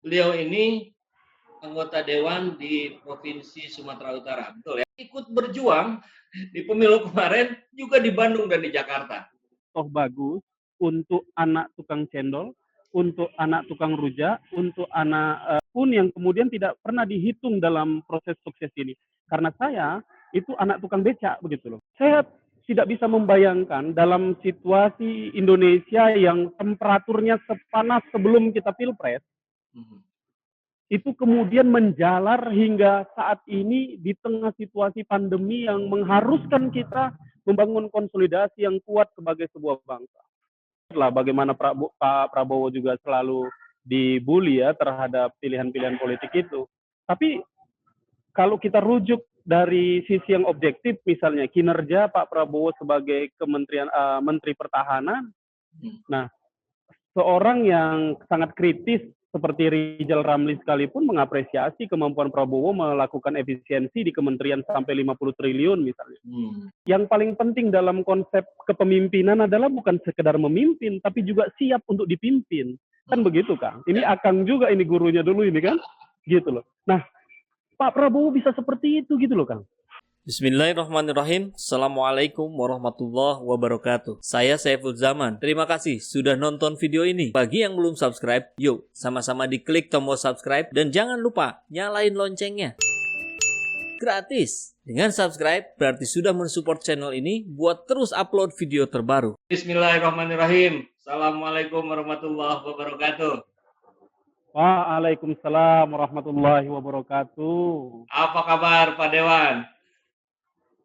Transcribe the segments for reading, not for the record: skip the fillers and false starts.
Beliau ini anggota dewan di Provinsi Sumatera Utara, betul ya? Ikut berjuang di pemilu kemarin juga di Bandung dan di Jakarta. Toh bagus untuk anak tukang cendol, untuk anak tukang rujak, untuk anak pun yang kemudian tidak pernah dihitung dalam proses sukses ini. Karena saya itu anak tukang becak begitu loh. Saya tidak bisa membayangkan dalam situasi Indonesia yang temperaturnya sepanas sebelum kita pilpres, itu kemudian menjalar hingga saat ini di tengah situasi pandemi yang mengharuskan kita membangun konsolidasi yang kuat sebagai sebuah bangsa. Lah bagaimana Pak Prabowo juga selalu dibully ya terhadap pilihan-pilihan politik itu. Tapi kalau kita rujuk dari sisi yang objektif, misalnya kinerja Pak Prabowo sebagai Menteri Pertahanan, nah seorang yang sangat kritis seperti Rizal Ramli sekalipun mengapresiasi kemampuan Prabowo melakukan efisiensi di kementerian sampai 50 triliun misalnya. Yang paling penting dalam konsep kepemimpinan adalah bukan sekedar memimpin, tapi juga siap untuk dipimpin. Kan begitu, Kang? Ini Akang juga ini gurunya dulu ini kan? Gitu loh. Nah, Pak Prabowo bisa seperti itu gitu loh, Kang. Bismillahirrahmanirrahim. Assalamualaikum warahmatullahi wabarakatuh. Saya Saiful Zaman. Terima kasih sudah nonton video ini. Bagi yang belum subscribe, yuk sama-sama diklik tombol subscribe dan jangan lupa nyalain loncengnya. Gratis. Dengan subscribe berarti sudah mensupport channel ini buat terus upload video terbaru. Bismillahirrahmanirrahim. Assalamualaikum warahmatullahi wabarakatuh. Waalaikumsalam warahmatullahi wabarakatuh. Apa kabar Pak Dewan?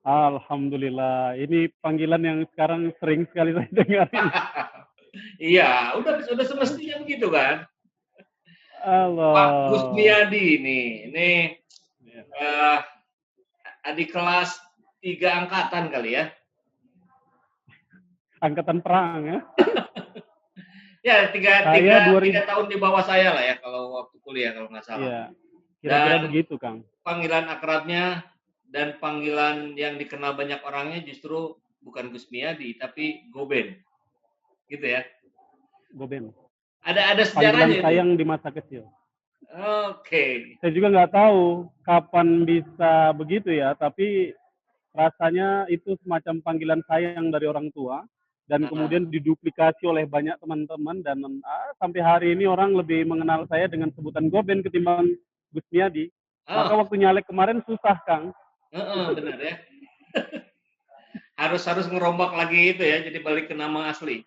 Alhamdulillah. Ini panggilan yang sekarang sering sekali saya dengarin. Iya, udah semestinya begitu kan? Allah. Pak Gusmiadi ini adik kelas 3 angkatan kali ya? Angkatan perang ya? Ya, tiga tahun di bawah saya lah ya kalau waktu kuliah kalau nggak salah. Iya, kira-kira begitu, Kang. Panggilan akrabnya dan panggilan yang dikenal banyak orangnya justru bukan Gusmiadi tapi Goben, gitu ya? Goben. Ada sejarahnya. Panggilan sayang di masa kecil. Oke. Saya juga nggak tahu kapan bisa begitu ya, tapi rasanya itu semacam panggilan sayang dari orang tua dan kemudian diduplikasi oleh banyak teman-teman dan sampai hari ini orang lebih mengenal saya dengan sebutan Goben ketimbang Gusmiadi. Maka waktu nyalek kemarin susah, Kang. Benar ya. harus ngerombak lagi itu ya, jadi balik ke nama asli.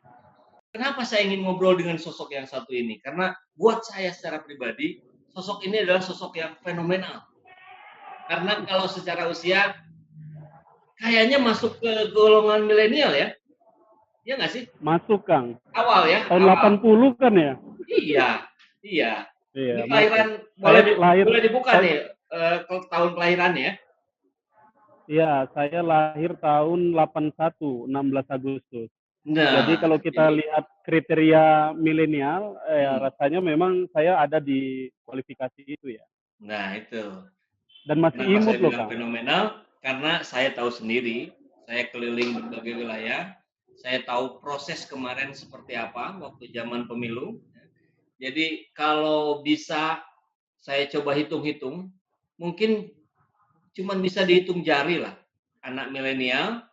Kenapa saya ingin ngobrol dengan sosok yang satu ini? Karena buat saya secara pribadi, sosok ini adalah sosok yang fenomenal. Karena kalau secara usia, kayaknya masuk ke golongan milenial ya? Iya nggak sih? Masuk, Kang. Awal ya? Tahun 80 kan ya? Iya. Ini kelahiran, boleh dibuka nih tahun kelahirannya. Iya, saya lahir tahun 81, 16 Agustus. Nah, jadi kalau kita lihat kriteria milenial, rasanya memang saya ada di kualifikasi itu ya. Nah, itu. Dan masih imut loh, Kang. Fenomenal, karena saya tahu sendiri, saya keliling berbagai wilayah, saya tahu proses kemarin seperti apa waktu zaman pemilu. Jadi kalau bisa saya coba hitung-hitung, mungkin cuman bisa dihitung jari lah. Anak milenial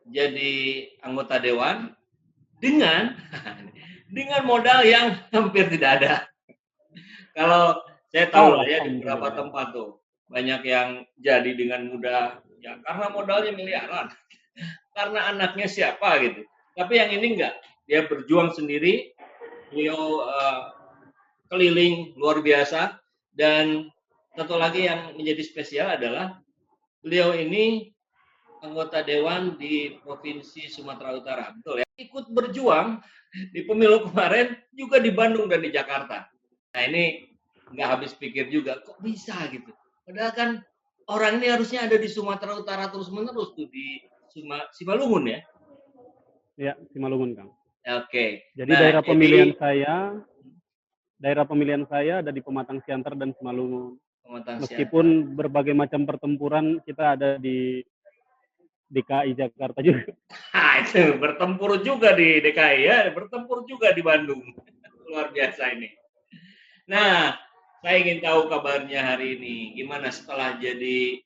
jadi anggota dewan dengan modal yang hampir tidak ada. Kalau saya tahu lah ya di beberapa tempat tuh banyak yang jadi dengan mudah ya karena modalnya miliaran, karena anaknya siapa gitu. Tapi yang ini enggak, dia berjuang sendiri, beliau keliling luar biasa, dan satu lagi yang menjadi spesial adalah beliau ini anggota dewan di Provinsi Sumatera Utara, betul ya? Ikut berjuang di pemilu kemarin juga di Bandung dan di Jakarta. Nah ini nggak habis pikir juga, kok bisa gitu? Padahal kan orang ini harusnya ada di Sumatera Utara terus-menerus tuh di Simalungun ya? Iya, Simalungun, Kang. Oke. Jadi daerah pemilihan saya ada di Pematang Siantar dan Simalungun. Meskipun berbagai macam pertempuran kita ada di DKI Jakarta juga. Itu bertempur juga di DKI ya, bertempur juga di Bandung. Luar biasa ini. Nah, Saya ingin tahu kabarnya hari ini. Gimana setelah jadi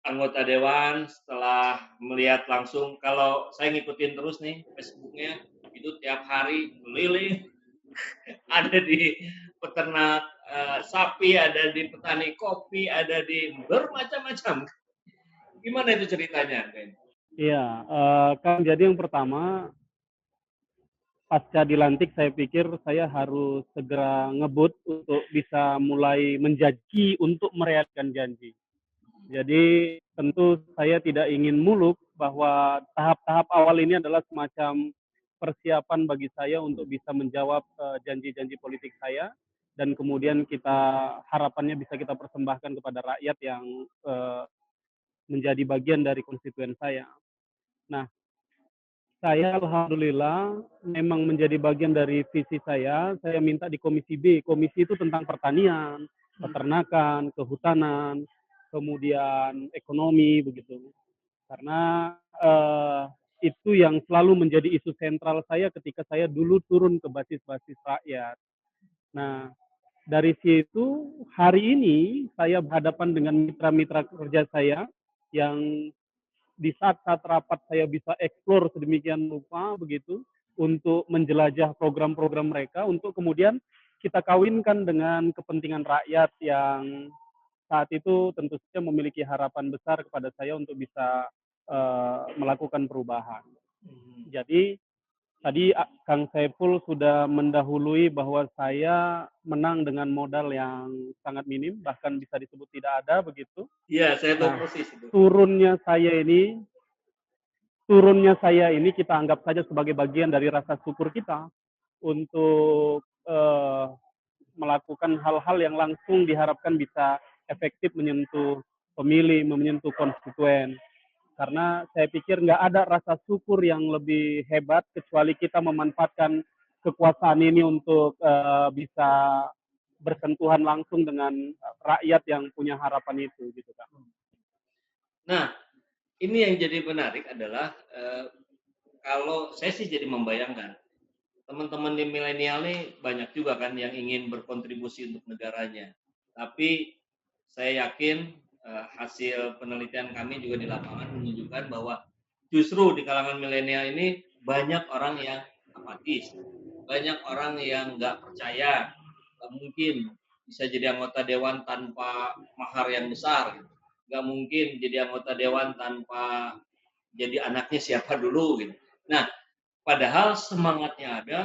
anggota dewan, setelah melihat langsung, kalau saya ngikutin terus nih Facebooknya, itu tiap hari keliling, ada di peternak sapi, ada di petani kopi, ada di bermacam-macam. Gimana itu ceritanya, Ben? Iya, Kang. Jadi yang pertama, pasca dilantik saya pikir saya harus segera ngebut untuk bisa mulai menjanji untuk merealisasikan janji. Jadi tentu saya tidak ingin muluk bahwa tahap-tahap awal ini adalah semacam persiapan bagi saya untuk bisa menjawab janji-janji politik saya dan kemudian kita harapannya bisa kita persembahkan kepada rakyat yang menjadi bagian dari konstituen saya. Nah, saya alhamdulillah memang menjadi bagian dari visi saya. Saya minta di Komisi B. Komisi itu tentang pertanian, peternakan, kehutanan, kemudian ekonomi begitu. Karena itu yang selalu menjadi isu sentral saya ketika saya dulu turun ke basis-basis rakyat. Nah, dari situ hari ini saya berhadapan dengan mitra-mitra kerja saya yang di saat-saat rapat saya bisa eksplor sedemikian rupa begitu untuk menjelajah program-program mereka untuk kemudian kita kawinkan dengan kepentingan rakyat yang saat itu tentu saja memiliki harapan besar kepada saya untuk bisa melakukan perubahan. Jadi tadi Kang Saiful sudah mendahului bahwa saya menang dengan modal yang sangat minim, bahkan bisa disebut tidak ada begitu. Iya, saya tahu Nah, persis itu. turunnya saya ini kita anggap saja sebagai bagian dari rasa syukur kita untuk melakukan hal-hal yang langsung diharapkan bisa efektif menyentuh pemilih, menyentuh konstituen. Karena saya pikir nggak ada rasa syukur yang lebih hebat kecuali kita memanfaatkan kekuasaan ini untuk bisa bersentuhan langsung dengan rakyat yang punya harapan itu, gitu kan. Nah, ini yang jadi menarik adalah kalau saya sih jadi membayangkan teman-teman di milenial nih banyak juga kan yang ingin berkontribusi untuk negaranya. Tapi saya yakin hasil penelitian kami juga di lapangan menunjukkan bahwa justru di kalangan milenial ini banyak orang yang apatis, banyak orang yang nggak percaya, nggak mungkin bisa jadi anggota dewan tanpa mahar yang besar, nggak mungkin jadi anggota dewan tanpa jadi anaknya siapa dulu gitu. Nah, padahal semangatnya ada,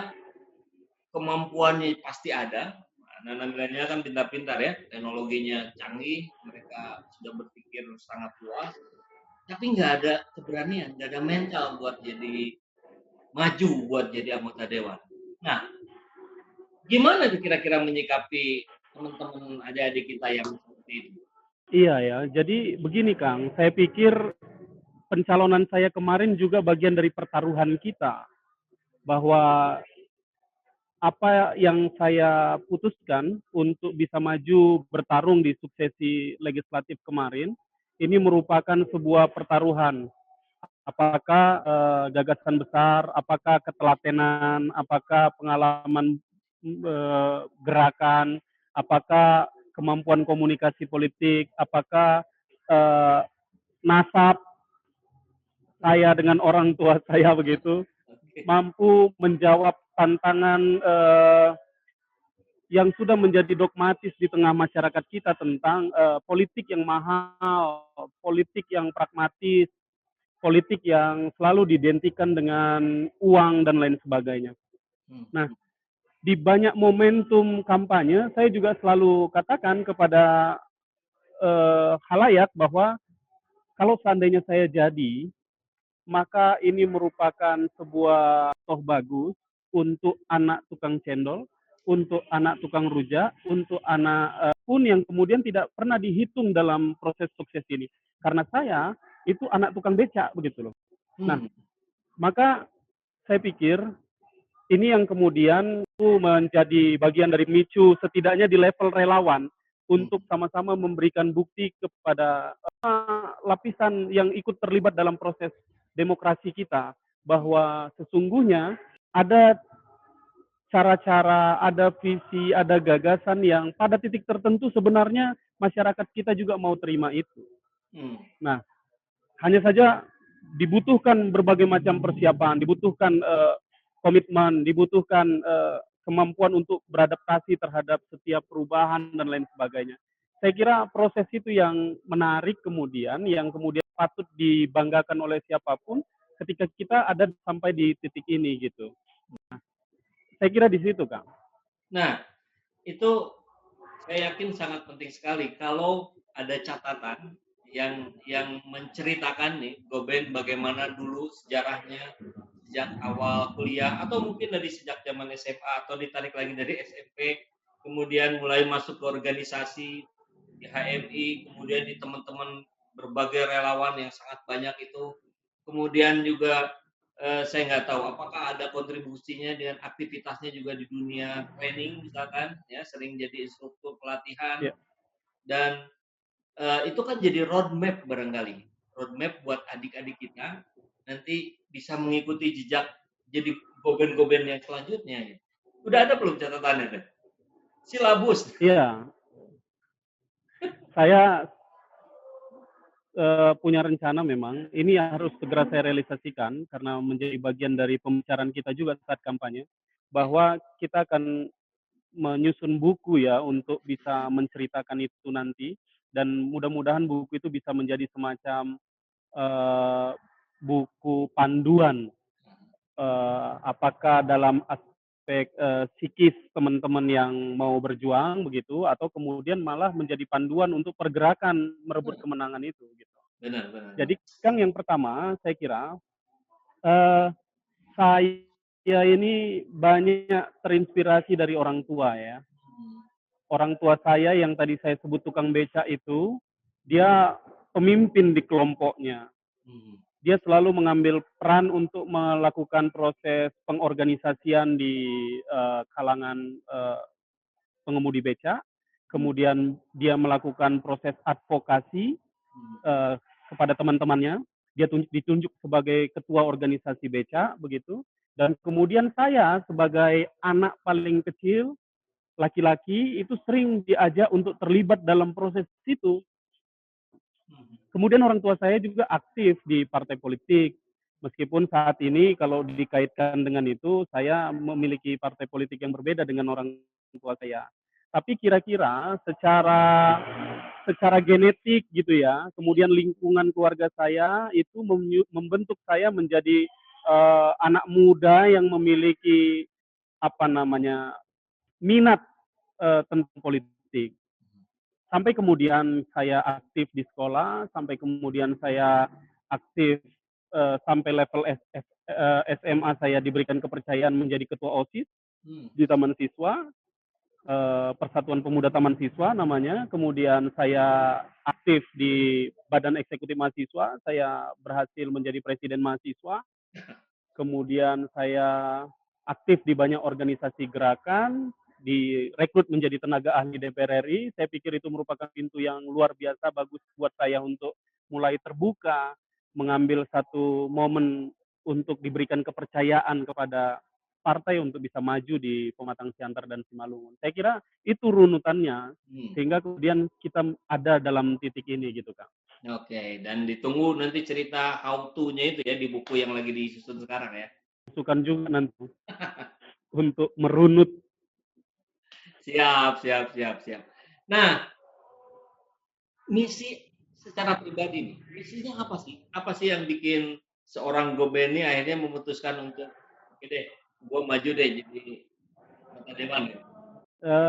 kemampuannya pasti ada. Anak-anak milenial kan pintar-pintar ya, teknologinya canggih, mereka sudah berpikir sangat luas, tapi nggak ada keberanian, nggak ada mental buat jadi maju, buat jadi anggota dewan. Nah, gimana tuh kira-kira menyikapi teman-teman adik-adik kita yang seperti itu? Iya ya, jadi begini Kang, saya pikir pencalonan saya kemarin juga bagian dari pertaruhan kita, bahwa apa yang saya putuskan untuk bisa maju bertarung di suksesi legislatif kemarin, ini merupakan sebuah pertaruhan. Apakah gagasan besar, apakah ketelatenan, apakah pengalaman gerakan, apakah kemampuan komunikasi politik, apakah eh, nasab saya dengan orang tua saya begitu, mampu menjawab tantangan yang sudah menjadi dogmatis di tengah masyarakat kita tentang politik yang mahal, politik yang pragmatis, politik yang selalu diidentikan dengan uang dan lain sebagainya. Nah, di banyak momentum kampanye, saya juga selalu katakan kepada halayak bahwa kalau seandainya saya jadi, maka ini merupakan sebuah toh bagus untuk anak tukang cendol, untuk anak tukang rujak, untuk anak pun yang kemudian tidak pernah dihitung dalam proses sukses ini. Karena saya itu anak tukang becak begitu loh. Nah, maka saya pikir ini yang kemudian menjadi bagian dari micu setidaknya di level relawan untuk sama-sama memberikan bukti kepada lapisan yang ikut terlibat dalam proses demokrasi kita bahwa sesungguhnya ada cara-cara, ada visi, ada gagasan yang pada titik tertentu sebenarnya masyarakat kita juga mau terima itu. Nah, hanya saja dibutuhkan berbagai macam persiapan, dibutuhkan komitmen, dibutuhkan kemampuan untuk beradaptasi terhadap setiap perubahan dan lain sebagainya. Saya kira proses itu yang menarik kemudian, yang kemudian patut dibanggakan oleh siapapun ketika kita ada sampai di titik ini gitu. Saya kira di situ, Kang. Nah, itu saya yakin sangat penting sekali kalau ada catatan yang menceritakan nih Goben bagaimana dulu sejarahnya sejak awal kuliah atau mungkin dari sejak zaman SMA atau ditarik lagi dari SMP, kemudian mulai masuk ke organisasi di HMI, kemudian di teman-teman berbagai relawan yang sangat banyak itu, kemudian juga saya nggak tahu apakah ada kontribusinya dengan aktivitasnya juga di dunia training misalkan, ya sering jadi instruktur pelatihan Ya. dan itu kan jadi roadmap barangkali, roadmap buat adik-adik kita nanti bisa mengikuti jejak jadi goben-goben yang selanjutnya. Ya. Udah ada belum catatannya deh? Silabus. Iya, saya punya rencana memang. Ini harus segera saya realisasikan karena menjadi bagian dari pembicaraan kita juga saat kampanye, bahwa kita akan menyusun buku ya untuk bisa menceritakan itu nanti, dan mudah-mudahan buku itu bisa menjadi semacam buku panduan, apakah dalam aspek psikis teman-teman yang mau berjuang begitu, atau kemudian malah menjadi panduan untuk pergerakan merebut kemenangan itu gitu. Benar. Jadi Kang, yang pertama saya kira saya ini banyak terinspirasi dari orang tua ya. Orang tua saya yang tadi saya sebut tukang beca itu, dia pemimpin di kelompoknya. Dia selalu mengambil peran untuk melakukan proses pengorganisasian di kalangan pengemudi beca. Kemudian dia melakukan proses advokasi kepada teman-temannya. Dia ditunjuk sebagai ketua organisasi beca begitu. Dan kemudian saya sebagai anak paling kecil laki-laki itu sering diajak untuk terlibat dalam proses itu. Kemudian orang tua saya juga aktif di partai politik. Meskipun saat ini kalau dikaitkan dengan itu, saya memiliki partai politik yang berbeda dengan orang tua saya. Tapi kira-kira secara genetik gitu ya, kemudian lingkungan keluarga saya itu membentuk saya menjadi anak muda yang memiliki minat tentang politik. Sampai kemudian saya aktif di sekolah, sampai kemudian saya aktif sampai level SMA saya diberikan kepercayaan menjadi ketua OSIS di Taman Siswa, Persatuan Pemuda Taman Siswa namanya. Kemudian saya aktif di Badan Eksekutif Mahasiswa, saya berhasil menjadi presiden mahasiswa. Kemudian saya aktif di banyak organisasi gerakan, direkrut menjadi tenaga ahli DPR RI. Saya pikir itu merupakan pintu yang luar biasa bagus buat saya untuk mulai terbuka, mengambil satu momen untuk diberikan kepercayaan kepada partai untuk bisa maju di Pematang Siantar dan Simalungun. Saya kira itu runutannya, sehingga kemudian kita ada dalam titik ini gitu, Kang. Oke, dan ditunggu nanti cerita how to-nya itu ya di buku yang lagi disusun sekarang ya. Masukan juga nanti untuk merunut. Siap. Nah, misi secara pribadi nih, misinya apa sih? Apa sih yang bikin seorang Goben ini akhirnya memutuskan untuk, oke deh, gue maju deh jadi anggota dewan ya?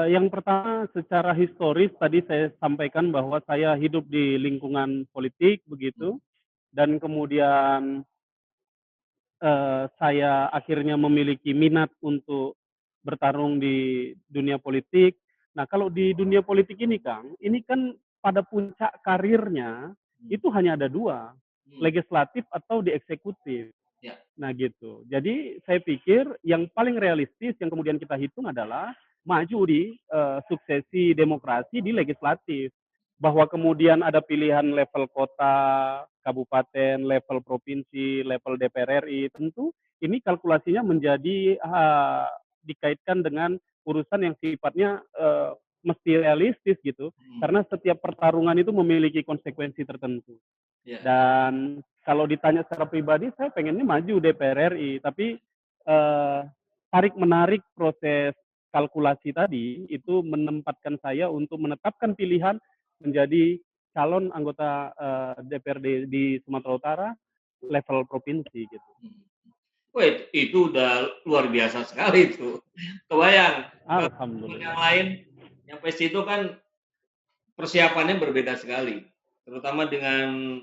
Yang pertama, secara historis tadi saya sampaikan bahwa saya hidup di lingkungan politik begitu, dan kemudian saya akhirnya memiliki minat untuk bertarung di dunia politik. Nah, kalau di dunia politik ini, Kang, ini kan pada puncak karirnya itu hanya ada dua, legislatif atau di eksekutif. Ya. Nah, gitu. Jadi saya pikir yang paling realistis yang kemudian kita hitung adalah maju di suksesi demokrasi di legislatif. Bahwa kemudian ada pilihan level kota, kabupaten, level provinsi, level DPR RI, tentu ini kalkulasinya menjadi dikaitkan dengan urusan yang sifatnya mesti realistis gitu, karena setiap pertarungan itu memiliki konsekuensi tertentu. Ya. Dan kalau ditanya secara pribadi, saya pengennya maju DPR RI, tapi tarik-menarik proses kalkulasi tadi itu menempatkan saya untuk menetapkan pilihan menjadi calon anggota DPRD di Sumatera Utara level provinsi gitu. Wah, itu udah luar biasa sekali itu. Kebayang. Alhamdulillah. Yang lain nyampe situ kan persiapannya berbeda sekali, terutama dengan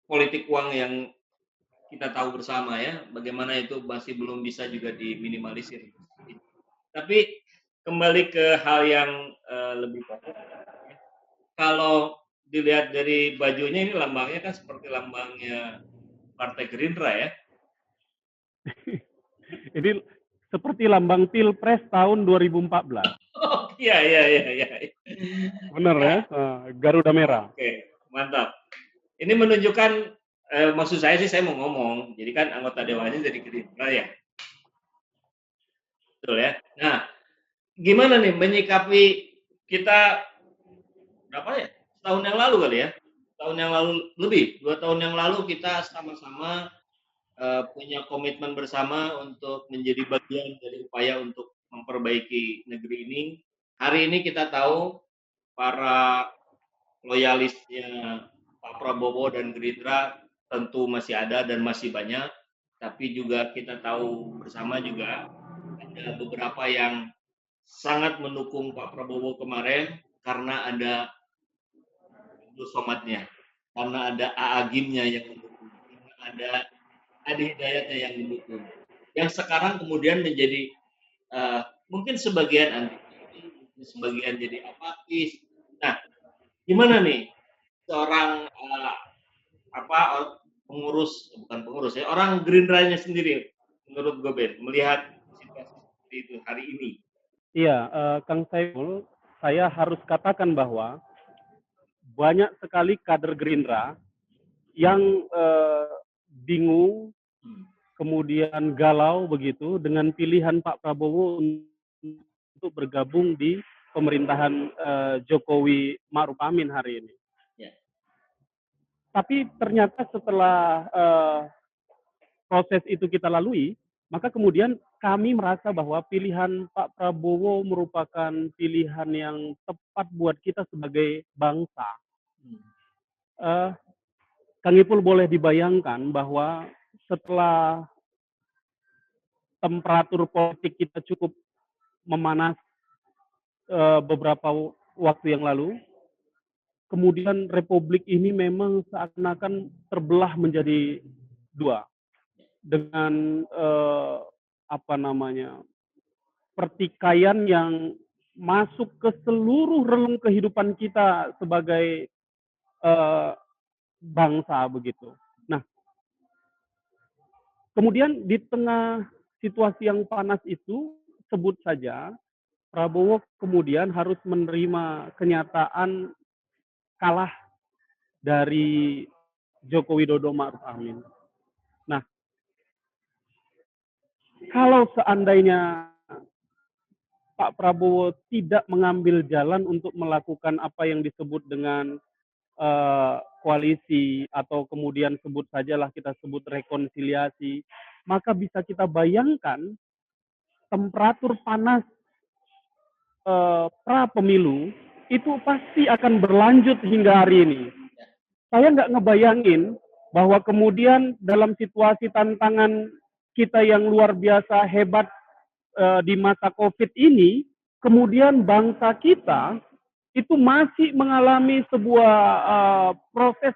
politik uang yang kita tahu bersama ya, bagaimana itu masih belum bisa juga diminimalisir. Tapi kembali ke hal yang lebih pokok, kalau dilihat dari bajunya ini lambangnya kan seperti lambangnya Partai Gerindra ya. Ini seperti lambang Pilpres tahun 2014. Oh iya. Benar ya, Garuda Merah. Oke, mantap. Ini menunjukkan, maksud saya sih saya mau ngomong, jadi kan anggota dewannya dari Gerindra ya. Betul ya. Nah, gimana nih menyikapi kita berapa ya? Tahun yang lalu kali ya? Tahun yang lalu lebih, 2 tahun yang lalu kita sama-sama punya komitmen bersama untuk menjadi bagian dari upaya untuk memperbaiki negeri ini. Hari ini kita tahu para loyalisnya Pak Prabowo dan Gerindra tentu masih ada dan masih banyak, tapi juga kita tahu bersama juga ada beberapa yang sangat mendukung Pak Prabowo kemarin karena ada Abdul Somadnya, karena ada Aagimnya yang mendukung, karena ada Adi Hidayatnya yang mendukung. Yang sekarang kemudian menjadi mungkin sebagian anti, sebagian jadi apatis. Nah, gimana nih seorang bukan pengurus ya, orang Gerindranya sendiri menurut Goben melihat situasi seperti itu hari ini? Iya, Kang Saiful, saya harus katakan bahwa banyak sekali kader Gerindra yang bingung, kemudian galau begitu dengan pilihan Pak Prabowo untuk bergabung di pemerintahan Jokowi Ma'ruf Amin hari ini. Ya. Tapi ternyata setelah proses itu kita lalui, maka kemudian kami merasa bahwa pilihan Pak Prabowo merupakan pilihan yang tepat buat kita sebagai bangsa. Kang Ipul boleh dibayangkan bahwa setelah temperatur politik kita cukup memanas beberapa waktu yang lalu, kemudian republik ini memang seakan-akan terbelah menjadi dua dengan pertikaian yang masuk ke seluruh relung kehidupan kita sebagai bangsa begitu. Nah, kemudian di tengah situasi yang panas itu, sebut saja Prabowo kemudian harus menerima kenyataan kalah dari Joko Widodo Ma'ruf Amin. Nah, kalau seandainya Pak Prabowo tidak mengambil jalan untuk melakukan apa yang disebut dengan koalisi atau kemudian sebut sajalah kita sebut rekonsiliasi, maka bisa kita bayangkan temperatur panas pra pemilu itu pasti akan berlanjut hingga hari ini. Saya nggak ngebayangin bahwa kemudian dalam situasi tantangan kita yang luar biasa hebat di masa COVID ini, kemudian bangsa kita itu masih mengalami sebuah proses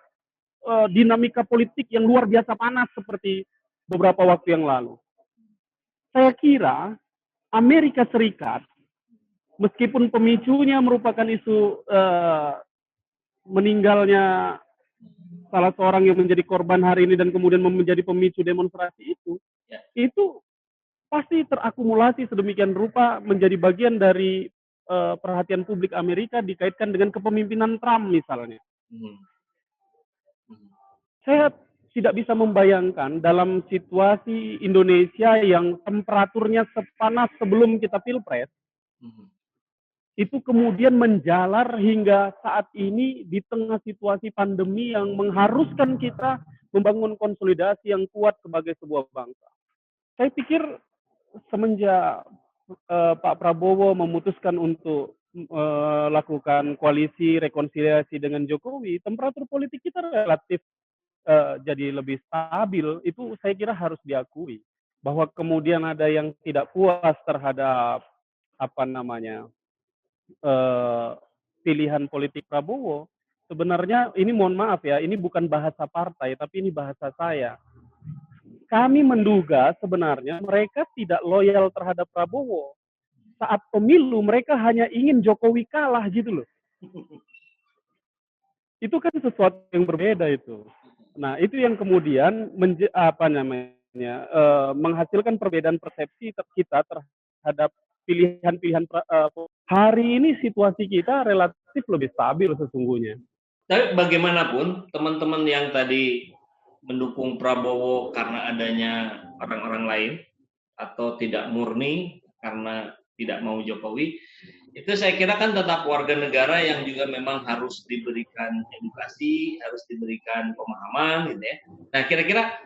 dinamika politik yang luar biasa panas seperti beberapa waktu yang lalu. Saya kira Amerika Serikat, meskipun pemicunya merupakan isu meninggalnya salah seorang yang menjadi korban hari ini dan kemudian menjadi pemicu demonstrasi itu pasti terakumulasi sedemikian rupa menjadi bagian dari perhatian publik Amerika dikaitkan dengan kepemimpinan Trump misalnya. Saya tidak bisa membayangkan dalam situasi Indonesia yang temperaturnya sepanas sebelum kita pilpres, itu kemudian menjalar hingga saat ini di tengah situasi pandemi yang mengharuskan kita membangun konsolidasi yang kuat sebagai sebuah bangsa. Saya pikir semenjak Pak Prabowo memutuskan untuk lakukan koalisi rekonsiliasi dengan Jokowi, temperatur politik kita relatif jadi lebih stabil. Itu saya kira harus diakui. Bahwa kemudian ada yang tidak puas terhadap pilihan politik Prabowo. Sebenarnya ini mohon maaf ya, ini bukan bahasa partai, tapi ini bahasa saya. Kami menduga sebenarnya mereka tidak loyal terhadap Prabowo. Saat pemilu mereka hanya ingin Jokowi kalah gitu loh. Itu kan sesuatu yang berbeda itu. Nah, itu yang kemudian menghasilkan perbedaan persepsi kita terhadap pilihan-pilihan. Hari ini situasi kita relatif lebih stabil sesungguhnya. Tapi bagaimanapun teman-teman yang tadi mendukung Prabowo karena adanya orang-orang lain atau tidak murni karena tidak mau Jokowi, itu saya kira kan tetap warga negara yang juga memang harus diberikan edukasi, harus diberikan pemahaman gitu ya. Nah, kira-kira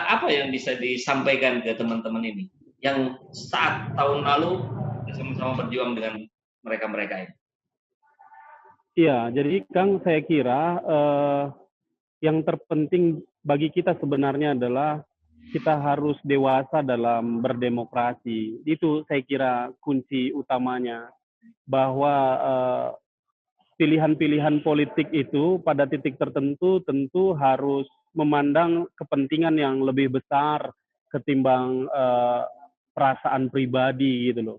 apa yang bisa disampaikan ke teman-teman ini yang saat tahun lalu sama-sama berjuang dengan mereka-mereka ini? Iya, jadi Kang, saya kira yang terpenting bagi kita sebenarnya adalah kita harus dewasa dalam berdemokrasi. Itu saya kira kunci utamanya. Bahwa pilihan-pilihan politik itu pada titik tertentu tentu harus memandang kepentingan yang lebih besar ketimbang perasaan pribadi gitu loh.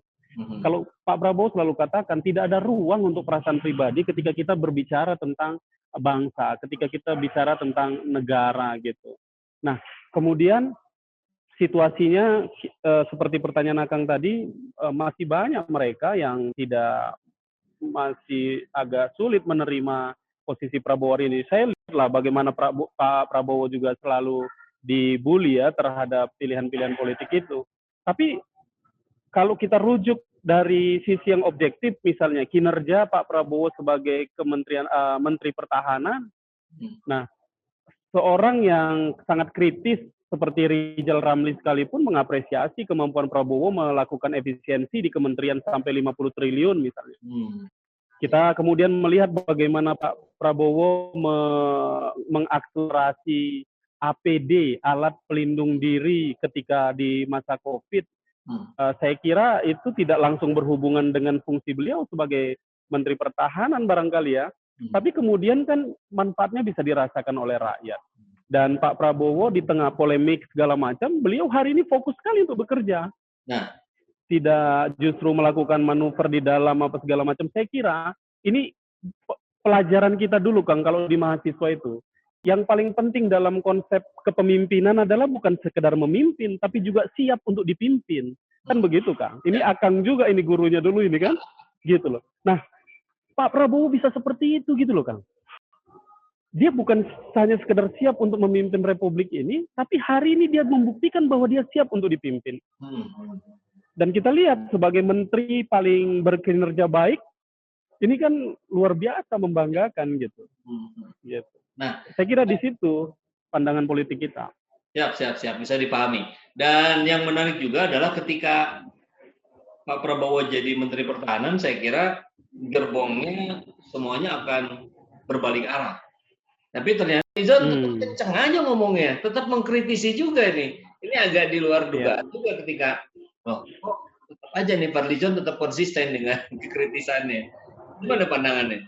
Kalau Pak Prabowo selalu katakan tidak ada ruang untuk perasaan pribadi ketika kita berbicara tentang bangsa, ketika kita bicara tentang negara gitu. Nah, kemudian situasinya seperti pertanyaan Akang tadi, masih banyak mereka yang masih agak sulit menerima posisi Prabowo ini. Saya lihatlah bagaimana Pak Prabowo juga selalu dibully ya terhadap pilihan-pilihan politik itu. Tapi kalau kita rujuk dari sisi yang objektif, misalnya kinerja Pak Prabowo sebagai Menteri Pertahanan, nah seorang yang sangat kritis seperti Rizal Ramli sekalipun mengapresiasi kemampuan Prabowo melakukan efisiensi di kementerian sampai 50 triliun misalnya. Kita kemudian melihat bagaimana Pak Prabowo mengakselerasi APD, alat pelindung diri ketika di masa COVID. Saya kira itu tidak langsung berhubungan dengan fungsi beliau sebagai Menteri Pertahanan barangkali ya. Tapi kemudian kan manfaatnya bisa dirasakan oleh rakyat. Dan Pak Prabowo di tengah polemik segala macam, beliau hari ini fokus sekali untuk bekerja. Nah, tidak justru melakukan manuver di dalam apa segala macam. Saya kira ini pelajaran kita dulu Kang kalau di mahasiswa itu. Yang paling penting dalam konsep kepemimpinan adalah bukan sekedar memimpin, tapi juga siap untuk dipimpin. Kan begitu, Kang? Ini Akang juga, ini gurunya dulu ini kan? Gitu loh. Nah, Pak Prabowo bisa seperti itu gitu loh, Kang. Dia bukan hanya sekedar siap untuk memimpin Republik ini, tapi hari ini dia membuktikan bahwa dia siap untuk dipimpin. Dan kita lihat sebagai menteri paling berkinerja baik, ini kan luar biasa membanggakan gitu. Gitu. Nah, saya kira di situ pandangan politik kita. Siap, bisa dipahami. Dan yang menarik juga adalah ketika Pak Prabowo jadi Menteri Pertahanan, saya kira gerbongnya semuanya akan berbalik arah. Tapi ternyata Rizal tetap kenceng aja ngomongnya, tetap mengkritisi juga ini. Ini agak di luar dugaan juga ketika, kok tetap aja nih Pak Rizal tetap konsisten dengan kekritisannya. Gimana pandangannya?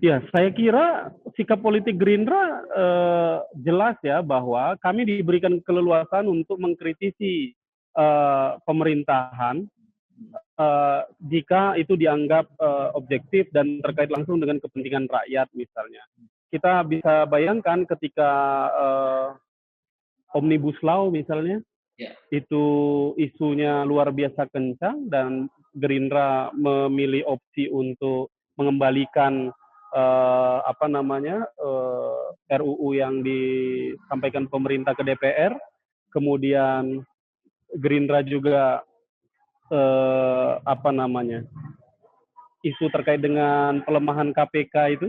Ya, saya kira sikap politik Gerindra jelas ya bahwa kami diberikan keleluasan untuk mengkritisi pemerintahan jika itu dianggap objektif dan terkait langsung dengan kepentingan rakyat misalnya. Kita bisa bayangkan ketika Omnibus Law misalnya, itu isunya luar biasa kencang dan Gerindra memilih opsi untuk mengembalikan RUU yang disampaikan pemerintah ke DPR, kemudian Gerindra juga isu terkait dengan pelemahan KPK itu,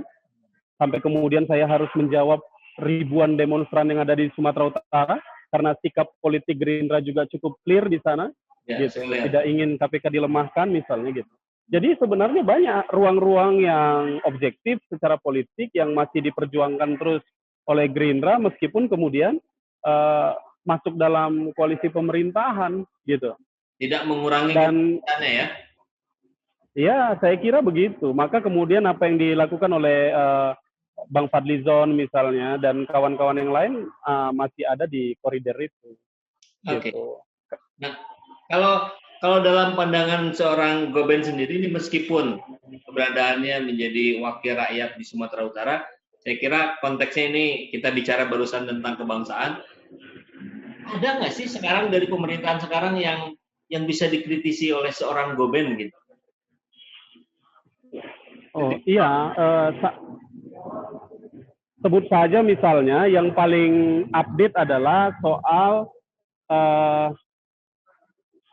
sampai kemudian saya harus menjawab ribuan demonstran yang ada di Sumatera Utara karena sikap politik Gerindra juga cukup clear di sana, gitu. Tidak ingin KPK dilemahkan misalnya gitu. Jadi sebenarnya banyak ruang-ruang yang objektif secara politik yang masih diperjuangkan terus oleh Gerindra meskipun kemudian masuk dalam koalisi pemerintahan gitu. Tidak mengurangi kepentingannya ya? Ya, saya kira begitu. Maka kemudian apa yang dilakukan oleh Bang Fadlizon misalnya dan kawan-kawan yang lain masih ada di koridor itu. Oke. Gitu. Nah, kalau dalam pandangan seorang Goben sendiri ini meskipun keberadaannya menjadi wakil rakyat di Sumatera Utara, saya kira konteksnya ini kita bicara barusan tentang kebangsaan. Ada nggak sih sekarang dari pemerintahan sekarang yang bisa dikritisi oleh seorang Goben gitu? Oh iya, sebut saja misalnya yang paling update adalah soal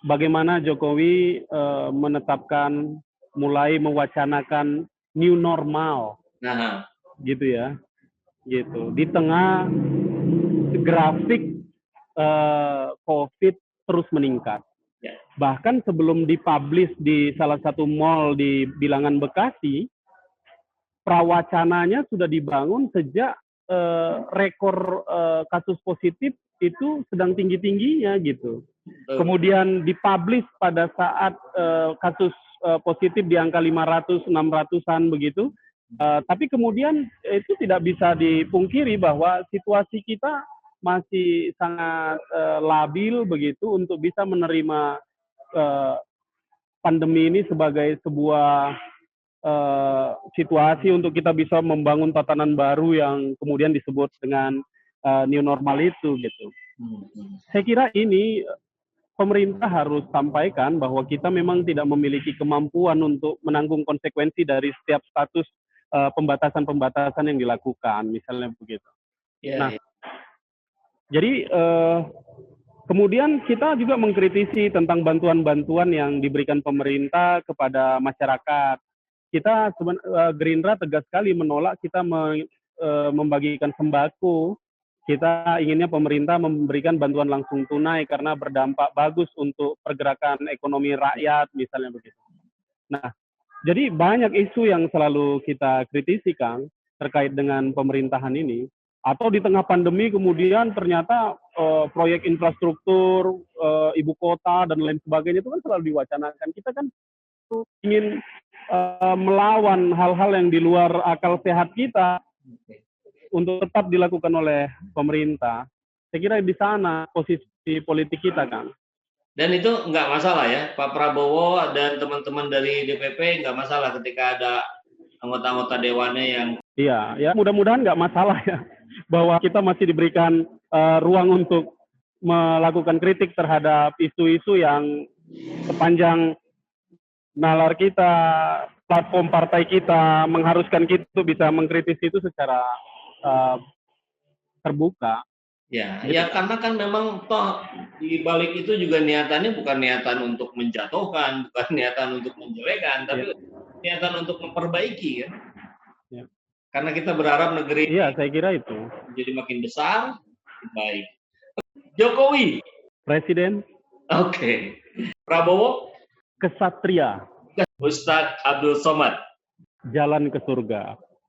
bagaimana Jokowi menetapkan, mulai mewacanakan new normal, gitu ya, gitu. Di tengah grafik COVID terus meningkat. Bahkan sebelum dipublish di salah satu mall di Bilangan Bekasi, prawacananya sudah dibangun sejak rekor kasus positif itu sedang tinggi-tingginya gitu. Kemudian dipublish pada saat kasus positif di angka 500, 600-an begitu. Tapi kemudian itu tidak bisa dipungkiri bahwa situasi kita masih sangat labil begitu untuk bisa menerima pandemi ini sebagai sebuah situasi untuk kita bisa membangun tatanan baru yang kemudian disebut dengan new normal itu gitu. Saya kira ini pemerintah harus sampaikan bahwa kita memang tidak memiliki kemampuan untuk menanggung konsekuensi dari setiap status pembatasan-pembatasan yang dilakukan, misalnya begitu. Jadi kemudian kita juga mengkritisi tentang bantuan-bantuan yang diberikan pemerintah kepada masyarakat. Kita Gerindra tegas sekali menolak kita membagikan sembako. Kita inginnya pemerintah memberikan bantuan langsung tunai karena berdampak bagus untuk pergerakan ekonomi rakyat, misalnya begitu. Nah, jadi banyak isu yang selalu kita kritisi, Kang, terkait dengan pemerintahan ini. Atau di tengah pandemi kemudian ternyata proyek infrastruktur, ibu kota, dan lain sebagainya itu kan selalu diwacanakan. Kita kan ingin melawan hal-hal yang di luar akal sehat kita untuk tetap dilakukan oleh pemerintah. Saya kira di sana posisi politik kita, Kang. Dan itu nggak masalah ya, Pak Prabowo dan teman-teman dari DPP nggak masalah ketika ada anggota-anggota dewannya yang... Iya, ya mudah-mudahan nggak masalah ya, bahwa kita masih diberikan ruang untuk melakukan kritik terhadap isu-isu yang sepanjang nalar kita, platform partai kita mengharuskan kita bisa mengkritisi itu secara terbuka. Ya, gitu. Ya karena kan memang toh di balik itu juga niatannya bukan niatan untuk menjatuhkan, bukan niatan untuk menjelekan, tapi niatan untuk memperbaiki kan. Ya. Karena kita berharap negeri saya kira itu jadi makin besar, baik. Jokowi presiden. Oke. Prabowo kesatria. Ustadz Abdul Somad jalan ke surga.